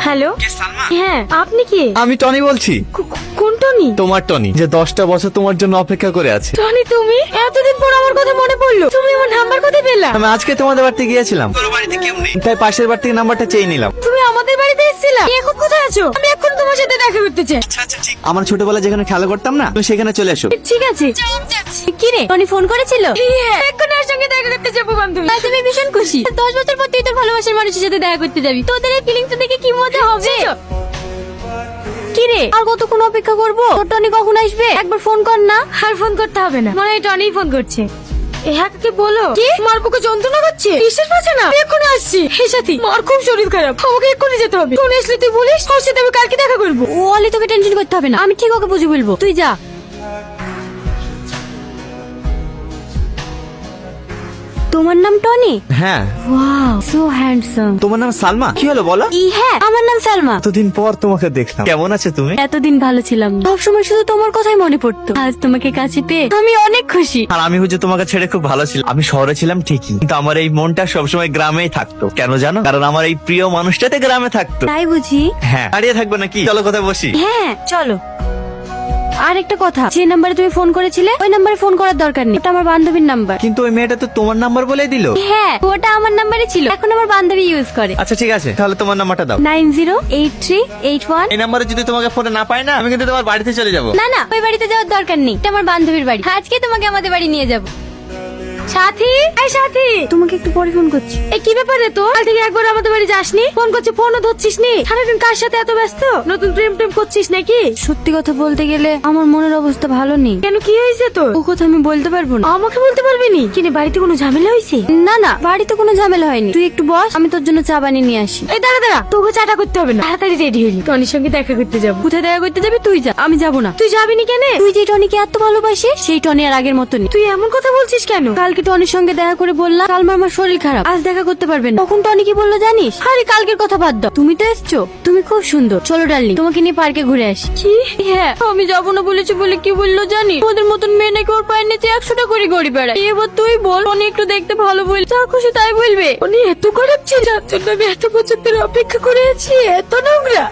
Hello, হ্যাঁ আপনি কি? আমি টনি বলছি। কোন টনি? তোমার টনি, যে 10টা বছর তোমার জন্য অপেক্ষা করে আছে। টনি তুমি? এতদিন পর আমার কথা মনে পড়লো, তুমি আমার নাম্বার কোথায় পেলা? আমি আজকে তোমাদের বাড়িতে গিয়েছিলাম, তাই পাশের বাড়ি থেকে নাম্বারটা চেয়ে নিলাম। তুমি আমাদের বাড়িতে এসেছিলা? এখন কোথায় আছো? আমি এখন তোমার সাথে দেখা করতে চাই। আমার ছোটবেলায় যেখানে খেলা করতাম না, তুমি সেখানে চলে এসো। ঠিক আছে, কি রে টনি ফোন করেছিল? হ্যাঁ, এখন ওর সঙ্গে দেখা করতে যাবো বান্ধবী। আজ আমি ভীষণ খুশি, 10 বছর পর তুই তোর ভালোবাসার মানুষের সাথে দেখা করতে যাবি। তোদের এই ফিলিংস দেখে কি মজা হবে। কি রে, আর কতক্ষণ অপেক্ষা করবো? তোর টনি কখন আসবে? একবার ফোন কর না। আর ফোন করতে হবে না, মনে হয় টনি ফোন করছে। কাকে বলো কি মার বুকে যন্ত্রণা করছে, বিশ্বাস পাচ্ছে না। এক্ষুনি আসছি। হে সাথী, মার খুব শরীর খারাপ, আমাকে এক্ষুনি যেতে হবে। ফোন আসলে তুই বলিস, ওর সাথে আমি কালকে দেখা করবো। ও অলি, তোকে টেনশন করতে হবে না, আমি ঠিক ওকে বুঝে বলবো, তুই যা। তোমার নাম টনি? হ্যাঁ। Wow, so handsome. তোমার নাম সালমা? কি হলো বলো? হ্যাঁ, আমার নাম সালমা। এতদিন পর তোমাকে দেখলাম, কেমন আছো তুমি? এতদিন ভালো ছিলাম না, সবসময় শুধু তোমার কথাই মনে পড়তো। আজ তোমাকে কাছে পেয়ে আমি অনেক খুশি। আর আমি হচ্ছে তোমাকে ছেড়ে খুব ভালো ছিলাম। আমি শহরে ছিলাম ঠিকই, কিন্তু আমার এই মনটা সবসময় গ্রামেই থাকতো। কেন জানো? কারণ আমার এই প্রিয় মানুষটাতে গ্রামে থাকতো। তাই বুঝি? হ্যাঁ। দাঁড়িয়ে থাকবে নাকি? চলো কোথায় বসি। হ্যাঁ চলো। আর একটা কথা, যে নাম্বারে তুমি ফোন করেছিলে ওই নাম্বারে ফোন করার দরকার নেই, ওটা আমার বান্ধবীর নাম্বার। কিন্তু ওই মেয়েটা তো তোমার নাম্বার বলে দিল। হ্যাঁ, ওটা আমার নাম্বারে ছিল, এখন আমার বান্ধবী ইউজ করে। আচ্ছা ঠিক আছে, তাহলে তোমার নাম্বারটা দাও। 908381। এই নাম্বারে যদি তোমাকে ফোনে না পাই না, আমি কিন্তু তোমার বাড়িতে চলে যাবো। না না, ওই বাড়িতে যাওয়ার দরকার নেই, এটা আমার বান্ধবীর বাড়ি। আজকে তোমাকে আমাদের বাড়ি নিয়ে যাব। সাথী, এই সাথী, তোমাকে একটু পরে ফোন করছি। এই কি ব্যাপারে তো? কাল থেকে একবার আমাদের বাড়ি যাসনি, ফোন করছি ফোনও ধরছিস নি। সারাদিন কার সাথে এত ব্যস্ত? নতুন প্রেম টেম করছিস নাকি? সত্যি কথা বলতে গেলে আমার মনের অবস্থা ভালো নেই। কেন, কি হয়েছে তোর? ও কথা আমি বলতে পারবো না। আমাকে বলতে পারবি নি? কিনে বাড়িতে কোনো ঝামেলা হয়েছে? না না, বাড়িতে কোনো ঝামেলা হয়নি। তুই একটু বস, আমি তোর জন্য চা বানিয়ে নিয়ে আসি। এই দাঁড়া দাঁড়া, তোকে চাটা করতে হবে না, তাড়াতাড়ি রেডি হইলি, টনির সঙ্গে দেখা করতে যাবো। কোথায় দেখা করতে যাবি? তুই যা, আমি যাবো না। তুই যাবি নি কেন? তুই যে টনিকে এত ভালোবাসিস, সেই টনি আর আগের মতনই। তুই এমন কথা বলছিস কেন? কালকে টনির সঙ্গে দেখা করে বললাম কালমার আমার শরীর খারাপ, আজ দেখা করতে পারবেন না। তখন টনি কি বললো জানিস? আরে কালকের কথা বাদ দাও, তুমি তো এসছো, তুমি খুব সুন্দর, চলো ডার্লিং তোমাকে নিয়ে পার্কে ঘুরে আসি। কি? হ্যাঁ, আমি যাবো না বলেছি বলে কি বললো জানিস? ওদের মতন মেয়ে নাকি ওর পায়ের নিচে 100টা করে গড়ি বেড়ায়। এবার তুই বল, টনি একটু দেখতে ভালো বল, যা খুশি তাই বলবে। উনি এত খারাপ ছিল, যার জন্য আমি এত বছর ধরে অপেক্ষা করে আছি, এত নোংরা।